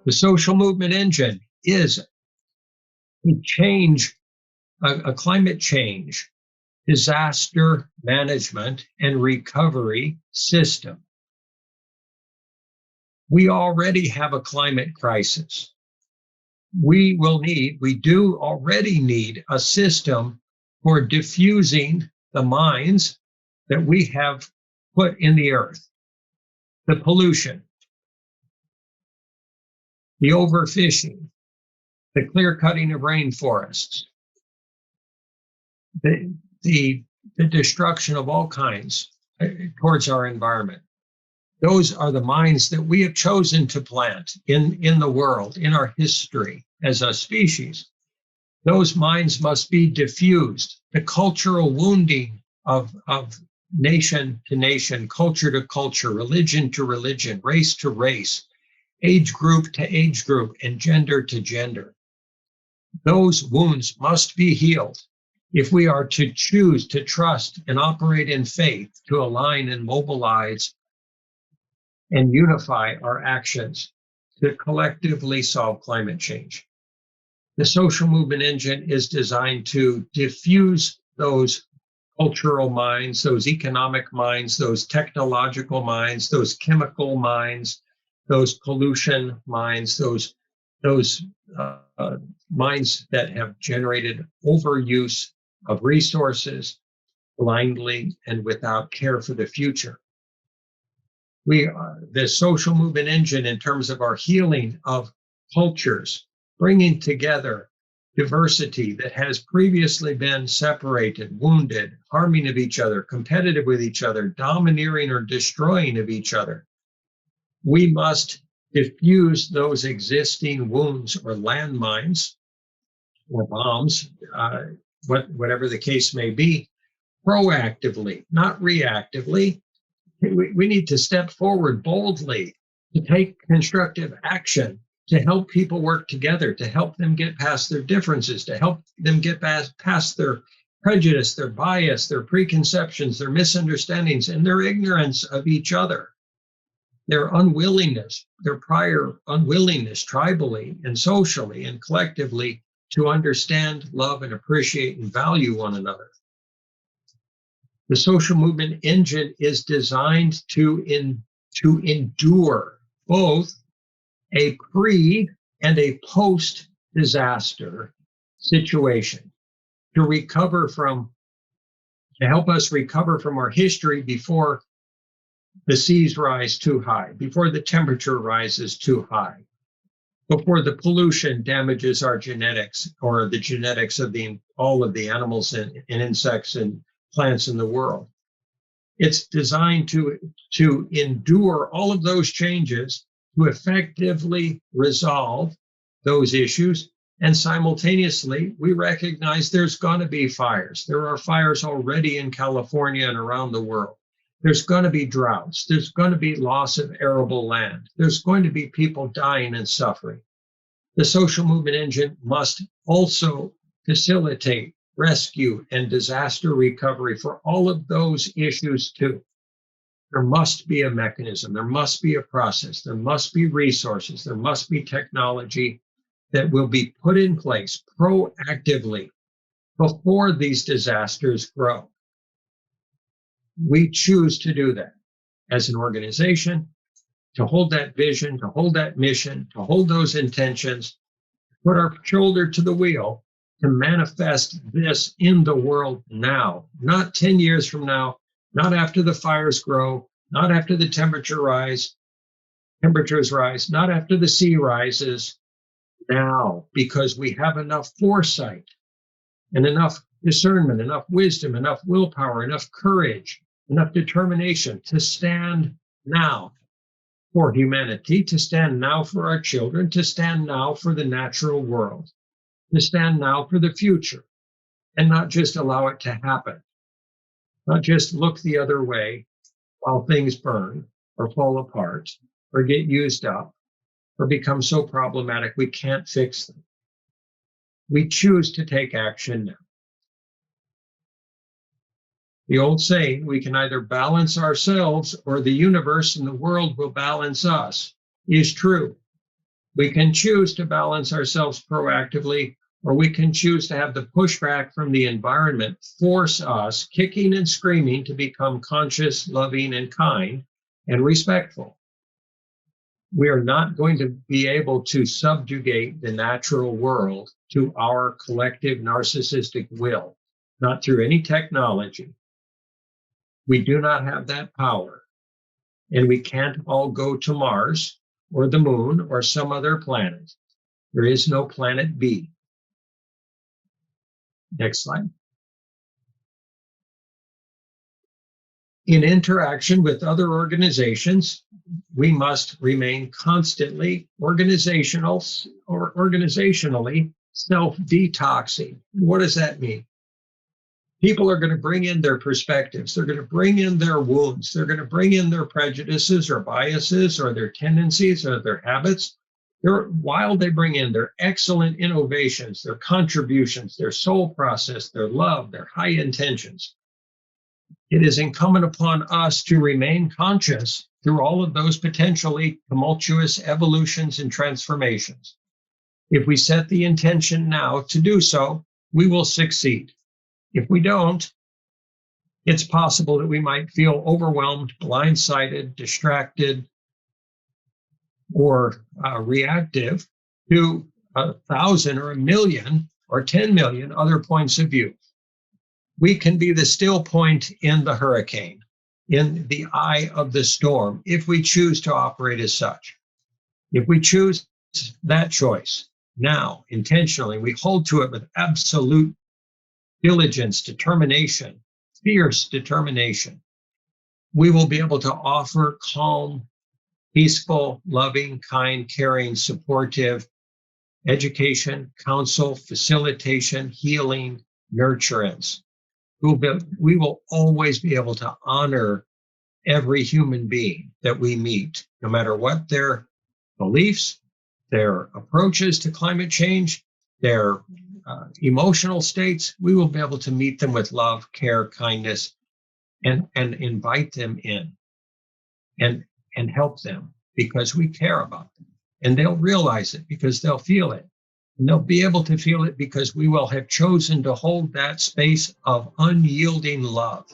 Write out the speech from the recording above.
The social movement engine is a climate change, disaster management, and recovery system. We already have a climate crisis. We do already need a system for diffusing the mines that we have put in the earth, the pollution, the overfishing, the clear cutting of rainforests, the destruction of all kinds towards our environment. Those are the mines that we have chosen to plant in the world, in our history as a species. Those mines must be diffused. The cultural wounding of nation to nation, culture to culture, religion to religion, race to race, age group to age group, and gender to gender. Those wounds must be healed if we are to choose to trust and operate in faith, to align and mobilize and unify our actions to collectively solve climate change. The social movement engine is designed to diffuse those cultural minds, those economic minds, those technological minds, those chemical minds, those pollution minds, those minds that have generated overuse of resources blindly and without care for the future. The social movement engine, in terms of our healing of cultures, bringing together diversity that has previously been separated, wounded, harming of each other, competitive with each other, domineering or destroying of each other. We must diffuse those existing wounds or landmines or bombs, whatever the case may be, proactively, not reactively. We need to step forward boldly to take constructive action to help people work together, to help them get past their differences, to help them get past their prejudice, their bias, their preconceptions, their misunderstandings, and their ignorance of each other, their unwillingness, their prior unwillingness tribally and socially and collectively to understand, love, and appreciate and value one another. The social movement engine is designed to endure both a pre and a post-disaster situation, to help us recover from our history before the seas rise too high, before the temperature rises too high, before the pollution damages our genetics or the genetics of all of the animals and insects and plants in the world. It's designed to endure all of those changes, to effectively resolve those issues. And simultaneously, we recognize there's going to be fires. There are fires already in California and around the world. There's going to be droughts. There's going to be loss of arable land. There's going to be people dying and suffering. The social movement engine must also facilitate rescue and disaster recovery for all of those issues too. There must be a mechanism. There must be a process. There must be resources. There must be technology that will be put in place proactively before these disasters grow. We choose to do that as an organization, to hold that vision, to hold that mission, to hold those intentions, put our shoulder to the wheel to manifest this in the world now, not 10 years from now, not after the fires grow, not after the temperatures rise, not after the sea rises, now, because we have enough foresight and enough discernment, enough wisdom, enough willpower, enough courage, enough determination to stand now for humanity, to stand now for our children, to stand now for the natural world, to stand now for the future, and not just allow it to happen, not just look the other way while things burn or fall apart or get used up or become so problematic we can't fix them. We choose to take action now. The old saying, we can either balance ourselves or the universe and the world will balance us, is true. We can choose to balance ourselves proactively, or we can choose to have the pushback from the environment force us, kicking and screaming, to become conscious, loving, and kind, and respectful. We are not going to be able to subjugate the natural world to our collective narcissistic will, not through any technology. We do not have that power. And we can't all go to Mars or the moon or some other planet. There is no planet B. Next slide. In interaction with other organizations, we must remain constantly organizationally self-detoxing. What does that mean? People are going to bring in their perspectives. They're going to bring in their wounds. They're going to bring in their prejudices or biases or their tendencies or their habits. While they bring in their excellent innovations, their contributions, their soul process, their love, their high intentions, it is incumbent upon us to remain conscious through all of those potentially tumultuous evolutions and transformations. If we set the intention now to do so, we will succeed. If we don't, it's possible that we might feel overwhelmed, blindsided, distracted, or reactive to 1,000 or 1,000,000 or 10 million other points of view. We can be the still point in the hurricane, in the eye of the storm, if we choose to operate as such. If we choose that choice now, intentionally, we hold to it with absolute diligence, determination, fierce determination, we will be able to offer calm, peaceful, loving, kind, caring, supportive education, counsel, facilitation, healing, nurturance. We will always be able to honor every human being that we meet, no matter what their beliefs, their approaches to climate change, their emotional states. We will be able to meet them with love, care, kindness, and invite them in and help them because we care about them. And they'll realize it because they'll feel it. And they'll be able to feel it because we will have chosen to hold that space of unyielding love.